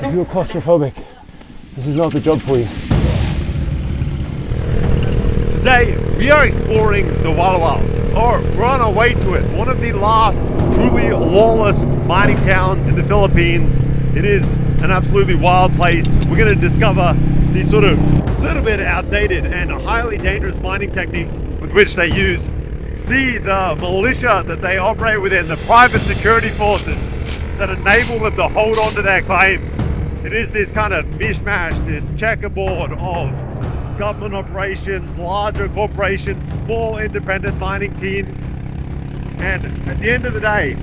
If you're claustrophobic, this is not the job for you. Today, we are exploring Diwalwal, or we're on our way to it, one of the last truly lawless mining towns in the Philippines. It is an absolutely wild place. We're going to discover these sort of little bit outdated and highly dangerous mining techniques with which they use. See the militia that they operate within, the private security forces that enable them to hold on to their claims. It is this kind of mishmash, this checkerboard of government operations, larger corporations, small independent mining teams. And at the end of the day,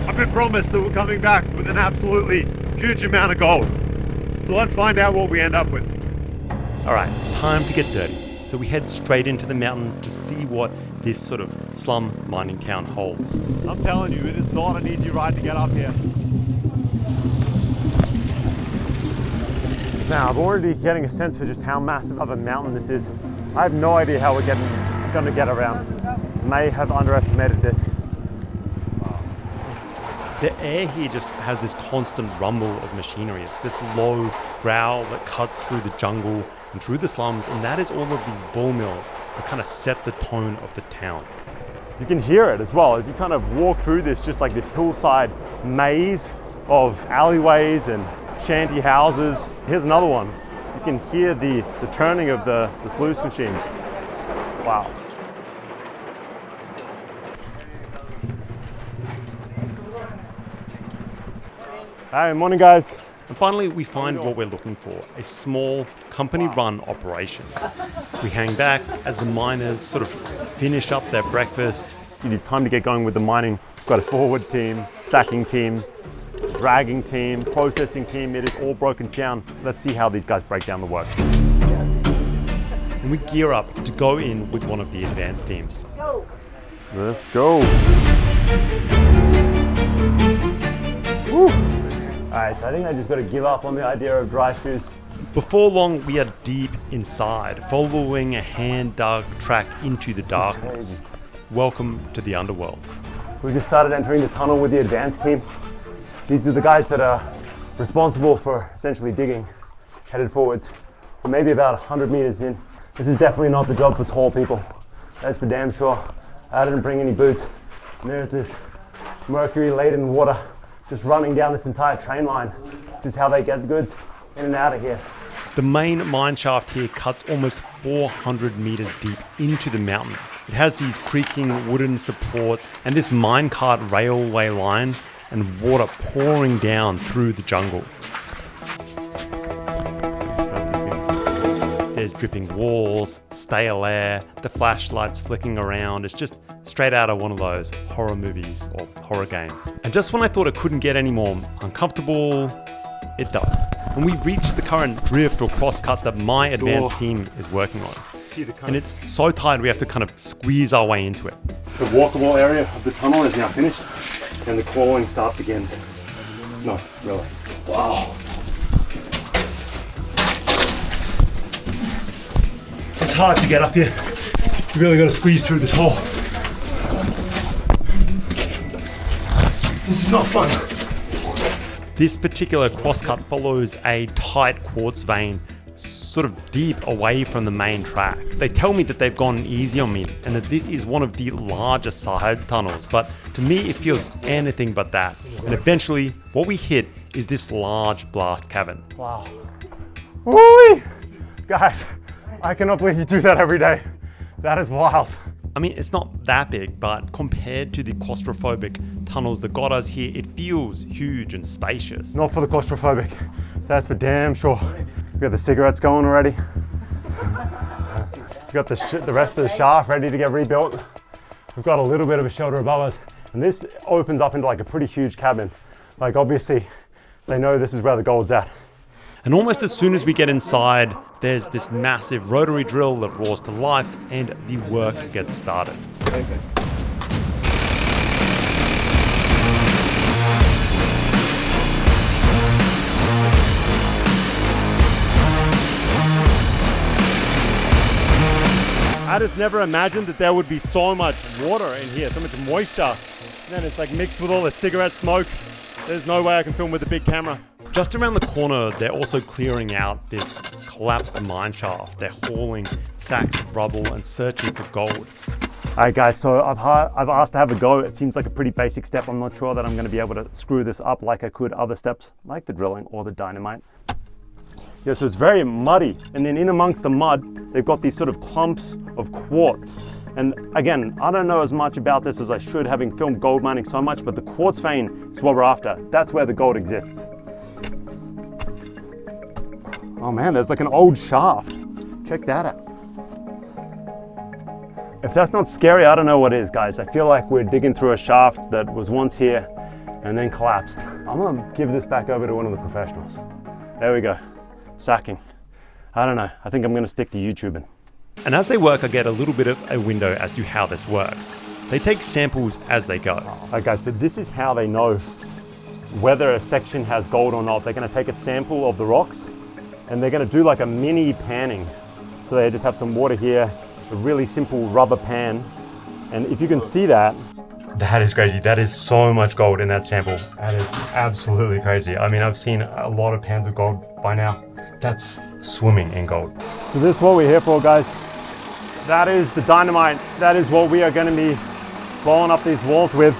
I've been promised that we're coming back with an absolutely huge amount of gold. So let's find out what we end up with. All right, time to get dirty. So we head straight into the mountain to see what this sort of slum mining town holds. I'm telling you, it is not an easy ride to get up here. Now, I'm already getting a sense for just how massive of a mountain this is. I have no idea how we're going to get around. May have underestimated this. The air here just has this constant rumble of machinery. It's this low growl that cuts through the jungle and through the slums, and that is all of these ball mills that kind of set the tone of the town. You can hear it as well as you kind of walk through this, just like this hillside maze of alleyways and shanty houses. Here's another one. You can hear the turning of the sluice machines. Wow. Hi, morning guys. And finally, we find what we're looking for, a small company-run operation. We hang back as the miners sort of finish up their breakfast. It is time to get going with the mining. We've got a forward team, stacking team, dragging team, processing team. It is all broken down. Let's see how these guys break down the work. And we gear up to go in with one of the advanced teams. Let's go. Woo. All right, so I think I just got to give up on the idea of dry shoes. Before long, we are deep inside, following a hand-dug track into the darkness. Welcome to the underworld. We just started entering the tunnel with the advanced team. These are the guys that are responsible for essentially digging, headed forwards. We're maybe about 100 meters in. This is definitely not the job for tall people. That's for damn sure. I didn't bring any boots. And there's this mercury-laden water just running down this entire train line. This is how they get the goods in and out of here. The main mine shaft here cuts almost 400 meters deep into the mountain. It has these creaking wooden supports and this minecart railway line and water pouring down through the jungle. There's dripping walls, stale air, the flashlights flicking around. It's just straight out of one of those horror movies or horror games. And just when I thought it couldn't get any more uncomfortable, it does. And we reach the current drift or crosscut that my advanced team is working on. And it's so tight we have to kind of squeeze our way into it. The walkable area of the tunnel is now finished and the crawling start begins. No, really. Wow. It's hard to get up here. You really got to squeeze through this hole. This is not fun. This particular crosscut follows a tight quartz vein, sort of deep away from the main track. They tell me that they've gone easy on me and that this is one of the larger side tunnels, but to me it feels anything but that. And eventually, what we hit is this large blast cavern. Wow. Woo-wee! Guys, I cannot believe you do that every day. That is wild. I mean, it's not that big, but compared to the claustrophobic tunnels that got us here, it feels huge and spacious. Not for the claustrophobic. That's for damn sure. We got the cigarettes going already. We got the rest of the shaft ready to get rebuilt. We've got a little bit of a shelter above us, and this opens up into like a pretty huge cabin. Like obviously, they know this is where the gold's at. And almost as soon as we get inside, there's this massive rotary drill that roars to life and the work gets started. I just never imagined that there would be so much water in here, so much moisture. And then it's like mixed with all the cigarette smoke. There's no way I can film with a big camera. just around the corner, they're also clearing out this collapsed mine shaft. They're hauling sacks of rubble and searching for gold. All right, guys, so I've asked to have a go. It seems like a pretty basic step. I'm not sure that I'm going to be able to screw this up like I could other steps, like the drilling or the dynamite. Yeah, so it's very muddy. And then in amongst the mud, they've got these sort of clumps of quartz. And again, I don't know as much about this as I should, having filmed gold mining so much, but the quartz vein is what we're after. That's where the gold exists. Oh man, there's like an old shaft. Check that out. If that's not scary, I don't know what is, guys. I feel like we're digging through a shaft that was once here and then collapsed. I'm gonna give this back over to one of the professionals. There we go, sacking. I don't know, I think I'm gonna stick to YouTubing. And as they work, I get a little bit of a window as to how this works. They take samples as they go. Okay, so this is how they know whether a section has gold or not. They're gonna take a sample of the rocks and they're gonna do like a mini panning. So they just have some water here, a really simple rubber pan. And if you can see that. That is crazy. That is so much gold in that sample. That is absolutely crazy. I mean, I've seen a lot of pans of gold by now. That's swimming in gold. So this is what we're here for, guys. That is the dynamite. That is what we are gonna be blowing up these walls with.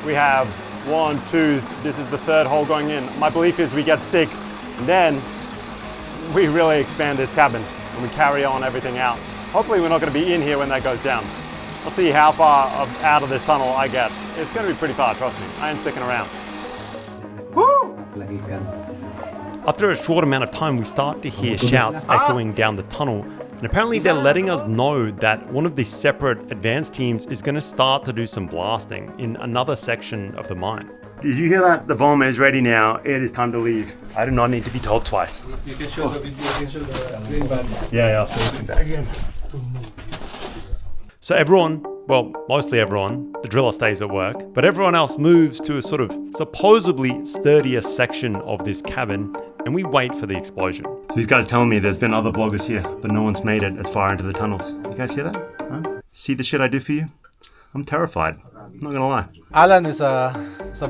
We have 1, 2, this is the third hole going in. My belief is we get 6, and then we really expand this cabin and we carry on everything out. Hopefully we're not going to be in here when that goes down. I'll see how far out of this tunnel I get. It's going to be pretty far, trust me. I ain't sticking around. Woo! After a short amount of time, we start to hear shouts echoing down the tunnel. And apparently they're letting us know that one of the separate advanced teams is going to start to do some blasting in another section of the mine. Did you hear that? The bomb is ready now. It is time to leave. I do not need to be told twice. You can show the video, you can show the green band. Yeah, I'll show you that again. So everyone, well, mostly everyone, the driller stays at work, but everyone else moves to a sort of supposedly sturdier section of this cabin, and we wait for the explosion. So these guys telling me there's been other vloggers here, but no one's made it as far into the tunnels. You guys hear that? Huh? See the shit I do for you? I'm terrified. I'm not gonna lie. Alan is a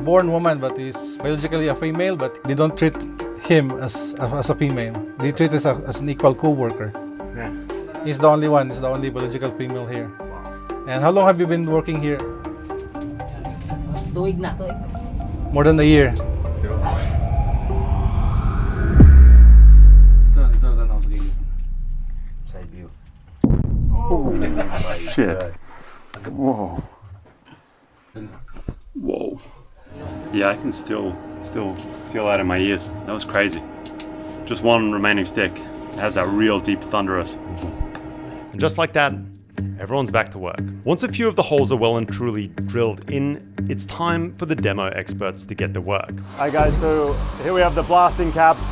born woman, but he's biologically a female, but they don't treat him as a female. They treat us as an equal co-worker. Yeah. He's the only one, he's the only biological female here. And how long have you been working here? Tuig na. More than a year. Oh, shit. Whoa. Whoa. Yeah, I can still feel that in my ears. That was crazy. Just one remaining stick. It has that real deep thunderous. And just like that, everyone's back to work. Once a few of the holes are well and truly drilled in, it's time for the demo experts to get to work. Hi guys, so here we have the blasting caps.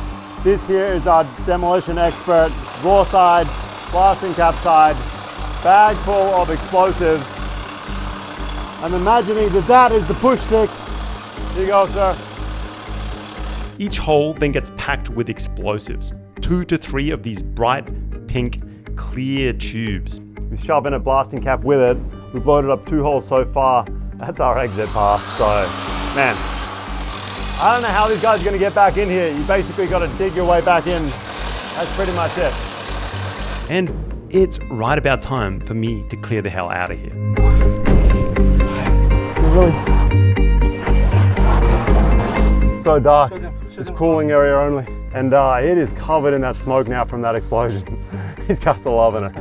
This here is our demolition expert, raw side, blasting cap side, bag full of explosives. I'm imagining that is the push stick. Here you go, sir. Each hole then gets packed with explosives. 2 to 3 of these bright pink clear tubes. We shove in a blasting cap with it. We've loaded up 2 holes so far. That's our exit path. So, man, I don't know how these guys are gonna get back in here. You basically gotta dig your way back in. That's pretty much it. And it's right about time for me to clear the hell out of here. So dark. It's cooling area only. And it is covered in that smoke now from that explosion. These guys are loving it.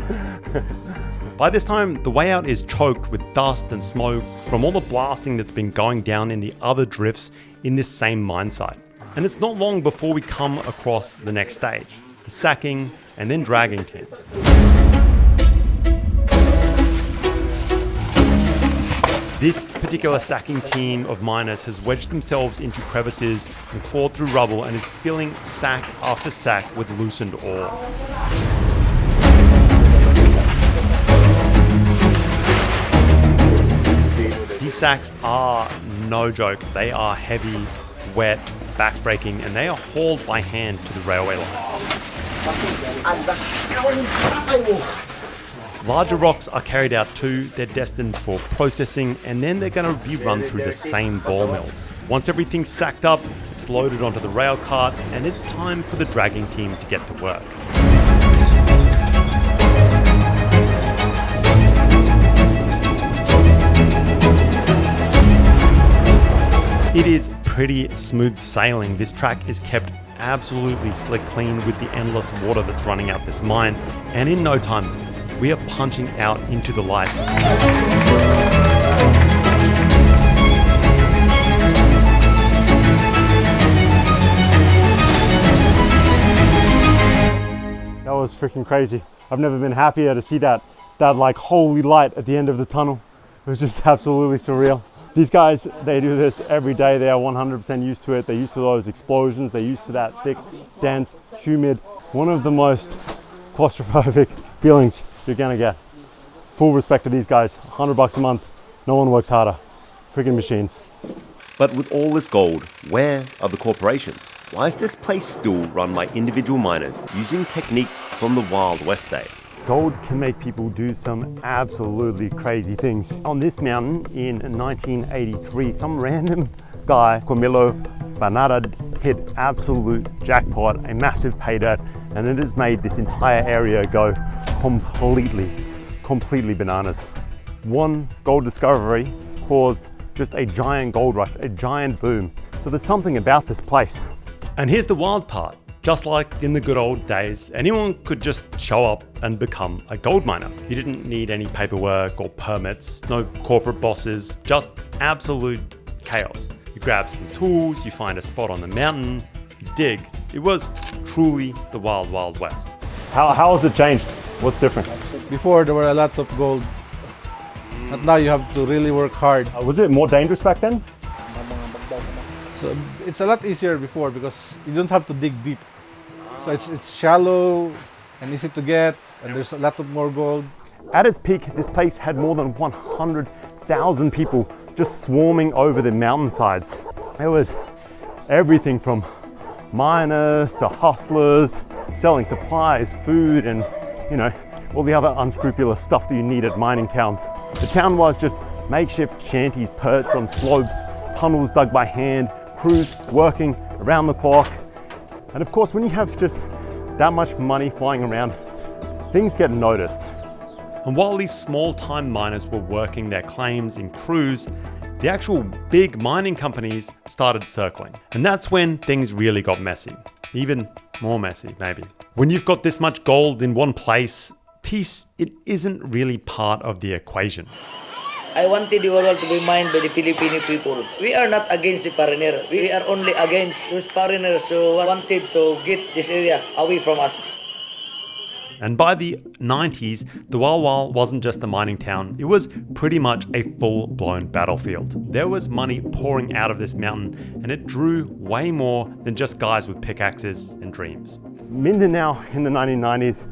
By this time, the way out is choked with dust and smoke from all the blasting that's been going down in the other drifts in this same mine site. And it's not long before we come across the next stage, the sacking and then dragging team. This particular sacking team of miners has wedged themselves into crevices and clawed through rubble and is filling sack after sack with loosened ore. These sacks are no joke. They are heavy, wet, back-breaking, and they are hauled by hand to the railway line. Larger rocks are carried out too. They're destined for processing, and then they're going to be run through the same ball mills. Once everything's sacked up, it's loaded onto the rail cart, and it's time for the dragging team to get to work. It is pretty smooth sailing. This track is kept absolutely slick clean with the endless water that's running out this mine, and in no time, we are punching out into the light. That was freaking crazy. I've never been happier to see that like holy light at the end of the tunnel. It was just absolutely surreal. These guys, they do this every day. They are 100% used to it. They're used to those explosions. They're used to that thick, dense, humid. One of the most claustrophobic feelings you're gonna get. Full respect to these guys. $100 a month. No one works harder. Freaking machines. But with all this gold, where are the corporations? Why is this place still run by individual miners using techniques from the Wild West days? Gold can make people do some absolutely crazy things. On this mountain in 1983, some random guy, Camilo Bernardo, hit absolute jackpot, a massive pay dirt, and it has made this entire area go completely bananas. One gold discovery caused just a giant gold rush, a giant boom. So there's something about this place. And here's the wild part. Just like in the good old days, anyone could just show up and become a gold miner. You didn't need any paperwork or permits, no corporate bosses, just absolute chaos. You grab some tools, you find a spot on the mountain, you dig. It was truly the wild, wild west. How has it changed? What's different? Before there were a lot of gold, but now you have to really work hard. Was it more dangerous back then? So it's a lot easier before because you don't have to dig deep. So it's shallow and easy to get, and there's a lot of more gold. At its peak, this place had more than 100,000 people just swarming over the mountainsides. There was everything from miners to hustlers, selling supplies, food, and all the other unscrupulous stuff that you need at mining towns. The town was just makeshift shanties perched on slopes, tunnels dug by hand, crews working around the clock. And of course, when you have just that much money flying around, things get noticed. And while these small-time miners were working their claims in crews, the actual big mining companies started circling. And that's when things really got messy. Even more messy, maybe. When you've got this much gold in one place, peace, it isn't really part of the equation. I wanted Diwalwal to be mined by the Filipino people. We are not against the foreigner. We are only against those foreigners who wanted to get this area away from us. And by the 90s, Diwalwal wasn't just a mining town, it was pretty much a full-blown battlefield. There was money pouring out of this mountain, and it drew way more than just guys with pickaxes and dreams. Mindanao in the 1990s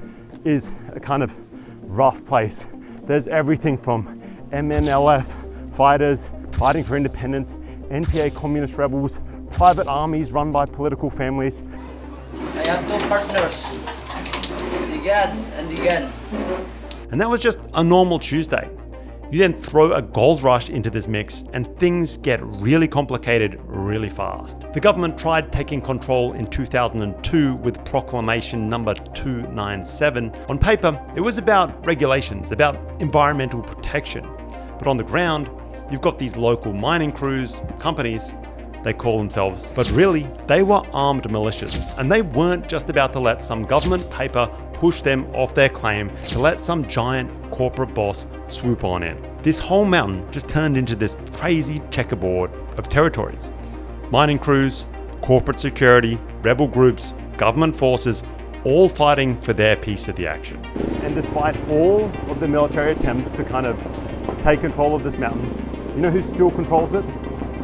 is a kind of rough place. There's everything from MNLF fighters fighting for independence, NPA communist rebels, private armies run by political families. I have two partners, Digan and Digan. And that was just a normal Tuesday. You then throw a gold rush into this mix and things get really complicated really fast. The government tried taking control in 2002 with Proclamation number 297. On paper, it was about regulations, about environmental protection. But on the ground, you've got these local mining crews, companies, they call themselves, but really, they were armed militias. And they weren't just about to let some government paper push them off their claim to let some giant corporate boss swoop on in. This whole mountain just turned into this crazy checkerboard of territories. Mining crews, corporate security, rebel groups, government forces, all fighting for their piece of the action. And despite all of the military attempts to kind of take control of this mountain, you know who still controls it?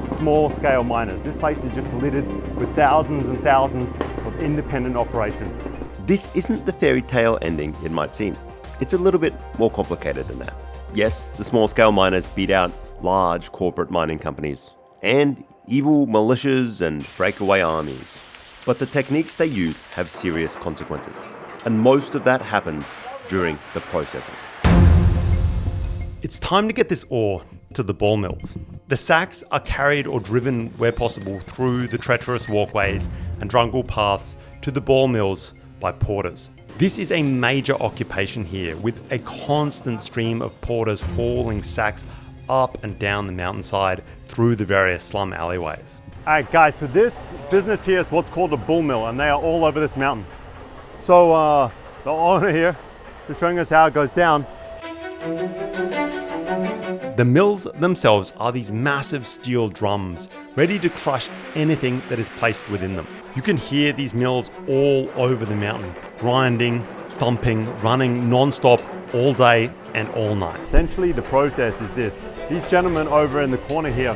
Small-scale miners. This place is just littered with thousands and thousands of independent operations. This isn't the fairy tale ending it might seem. It's a little bit more complicated than that. Yes, the small-scale miners beat out large corporate mining companies and evil militias and breakaway armies. But the techniques they use have serious consequences. And most of that happens during the processing. It's time to get this ore to the ball mills. The sacks are carried or driven where possible through the treacherous walkways and jungle paths to the ball mills by porters. This is a major occupation here, with a constant stream of porters hauling sacks up and down the mountainside through the various slum alleyways. All right, guys, so this business here is what's called a bull mill, and they are all over this mountain. So the owner here is showing us how it goes down. The mills themselves are these massive steel drums, ready to crush anything that is placed within them. You can hear these mills all over the mountain, grinding, thumping, running non-stop all day and all night. Essentially, the process is this. These gentlemen over in the corner here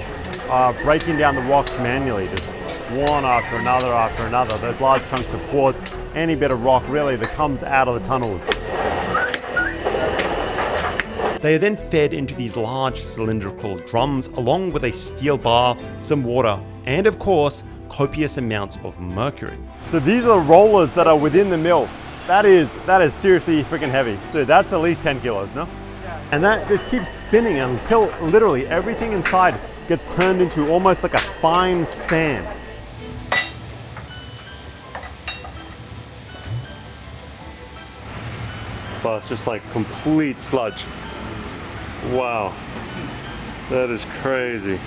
are breaking down the rocks manually, just one after another. Those large chunks of quartz, any bit of rock really that comes out of the tunnels. They are then fed into these large cylindrical drums along with a steel bar, some water, and of course, copious amounts of mercury. So these are the rollers that are within the mill. That is seriously freaking heavy. Dude, that's at least 10 kilos, no? Yeah. And that just keeps spinning until literally everything inside gets turned into almost like a fine sand. Well, it's just like complete sludge. Wow, that is crazy.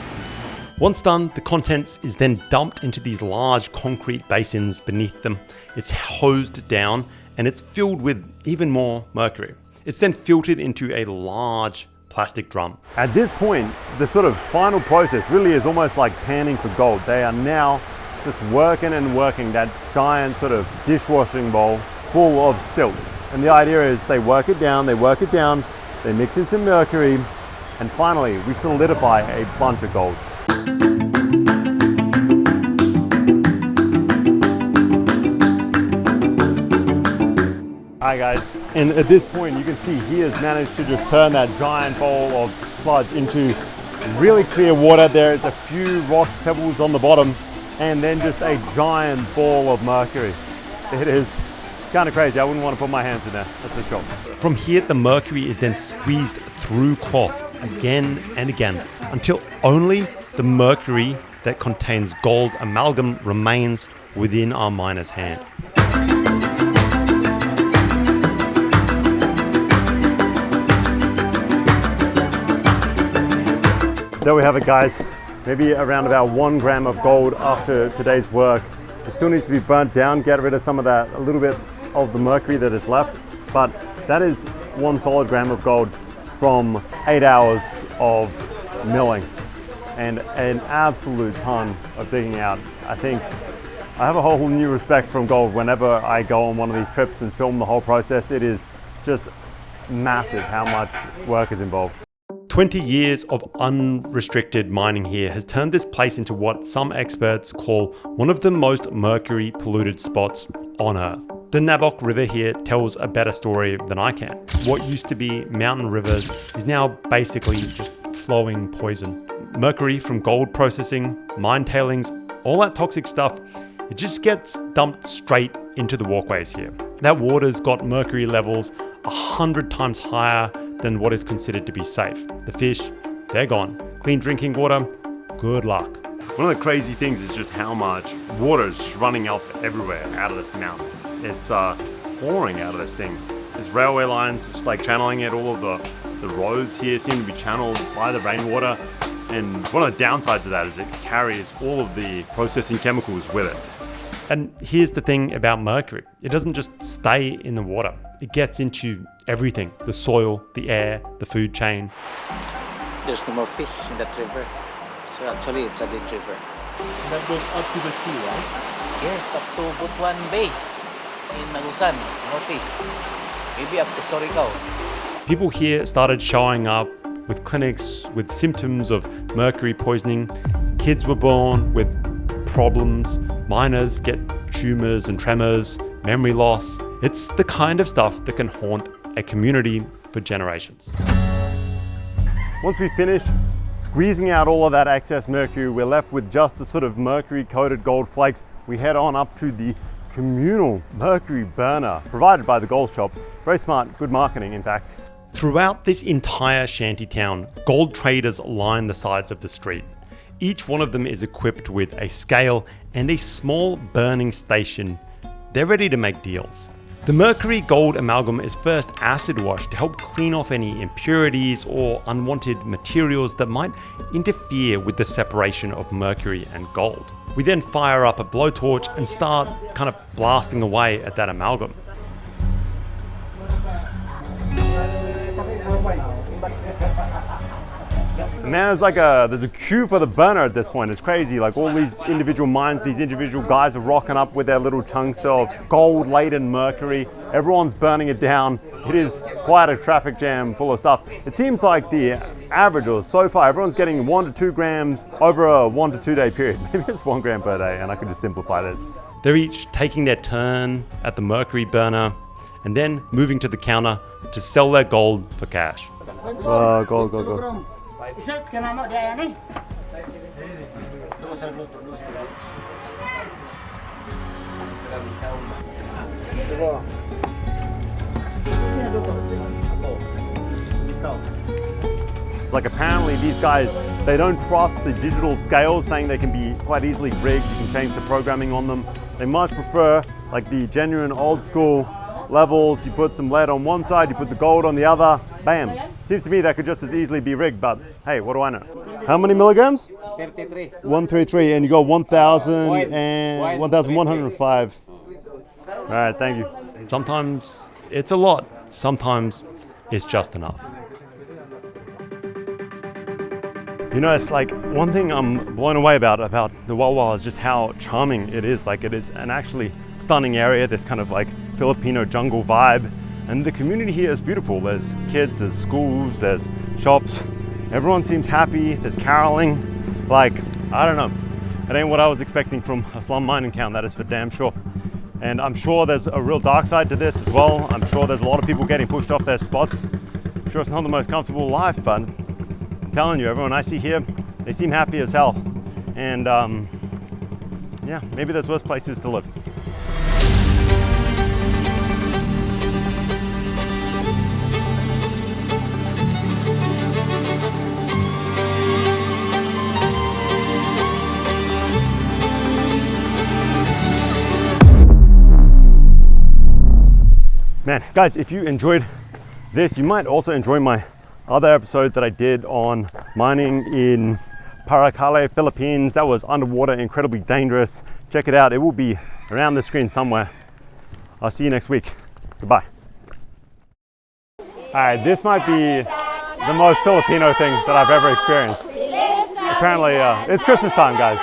Once done, the contents is then dumped into these large concrete basins beneath them. It's hosed down and it's filled with even more mercury. It's then filtered into a large plastic drum. At this point, the sort of final process really is almost like panning for gold. They are now just working and working that giant sort of dishwashing bowl full of silt. And the idea is they work it down, they mix in some mercury, and finally we solidify a bunch of gold. Alright guys, and at this point you can see he has managed to just turn that giant bowl of sludge into really clear water. There's a few rock pebbles on the bottom and then just a giant ball of mercury. It is kind of crazy. I wouldn't want to put my hands in there, that's for sure. From here, the mercury is then squeezed through cloth again and again until only the mercury that contains gold amalgam remains within our miner's hand. There we have it, guys. Maybe around about 1 gram of gold after today's work. It still needs to be burnt down, get rid of some of that, a little bit of the mercury that is left, but that is 1 solid gram of gold from 8 hours of milling and an absolute ton of digging out. I think I have a whole new respect from gold whenever I go on one of these trips and film the whole process. It is just massive how much work is involved. 20 years of unrestricted mining here has turned this place into what some experts call one of the most mercury polluted spots on Earth. The Nabok River here tells a better story than I can. What used to be mountain rivers is now basically just flowing poison. Mercury from gold processing, mine tailings, all that toxic stuff, it just gets dumped straight into the walkways here. That water's got mercury levels 100 times higher than what is considered to be safe. The fish, they're gone. Clean drinking water, good luck. One of the crazy things is just how much water is just running off everywhere out of this mountain. It's pouring out of this thing. There's railway lines, just like channeling it. All of the roads here seem to be channeled by the rainwater. And one of the downsides of that is it carries all of the processing chemicals with it. And here's the thing about mercury. It doesn't just stay in the water. It gets into everything. The soil, the air, the food chain. There's no more fish in that river. So actually it's a dead river. That goes up to the sea, right? Yes, up to Butuan Bay in Nagusan, Norte. Maybe up to Surigao. People here started showing up with clinics with symptoms of mercury poisoning. Kids were born with problems. Miners get tumors and tremors, memory loss. It's the kind of stuff that can haunt a community for generations. Once we finished squeezing out all of that excess mercury, we're left with just the sort of mercury-coated gold flakes. We head on up to the communal mercury burner provided by the gold shop. Very smart, good marketing, in fact. Throughout this entire shantytown, gold traders line the sides of the street. Each one of them is equipped with a scale and a small burning station. They're ready to make deals. The mercury gold amalgam is first acid washed to help clean off any impurities or unwanted materials that might interfere with the separation of mercury and gold. We then fire up a blowtorch and start kind of blasting away at that amalgam. And there's a queue for the burner at this point. It's crazy. Like all these individual mines, these individual guys are rocking up with their little chunks of gold-laden mercury. Everyone's burning it down. It is quite a traffic jam full of stuff. It seems like the average, or so far, everyone's getting 1 to 2 grams over a 1 to 2 day period. Maybe it's 1 gram per day, and I could just simplify this. They're each taking their turn at the mercury burner and then moving to the counter to sell their gold for cash. Gold. Like apparently these guys, they don't trust the digital scales, saying they can be quite easily rigged. You can change the programming on them. They much prefer like the genuine old school levels. You put some lead on one side, you put the gold on the other, bam. Seems to me that could just as easily be rigged, but hey, what do I know? How many milligrams? 33. 133, and you go 1,000 and 1,105. All right, thank you. Sometimes it's a lot, sometimes it's just enough. You know, it's like one thing I'm blown away about Diwalwal is just how charming it is. Like it is an actually stunning area, this kind of like Filipino jungle vibe. And the community here is beautiful. There's kids, there's schools, there's shops. Everyone seems happy, there's caroling. Like, I don't know. It ain't what I was expecting from a slum mining town, that is for damn sure. And I'm sure there's a real dark side to this as well. I'm sure there's a lot of people getting pushed off their spots. I'm sure it's not the most comfortable life, but I'm telling you, everyone I see here, they seem happy as hell. And yeah, maybe there's worse places to live. Man, guys, if you enjoyed this, you might also enjoy my other episode that I did on mining in Paracale, Philippines. That was underwater, incredibly dangerous. Check it out. It will be around the screen somewhere. I'll see you next week. Goodbye. All right, this might be the most Filipino thing that I've ever experienced. Apparently, it's Christmas time, guys.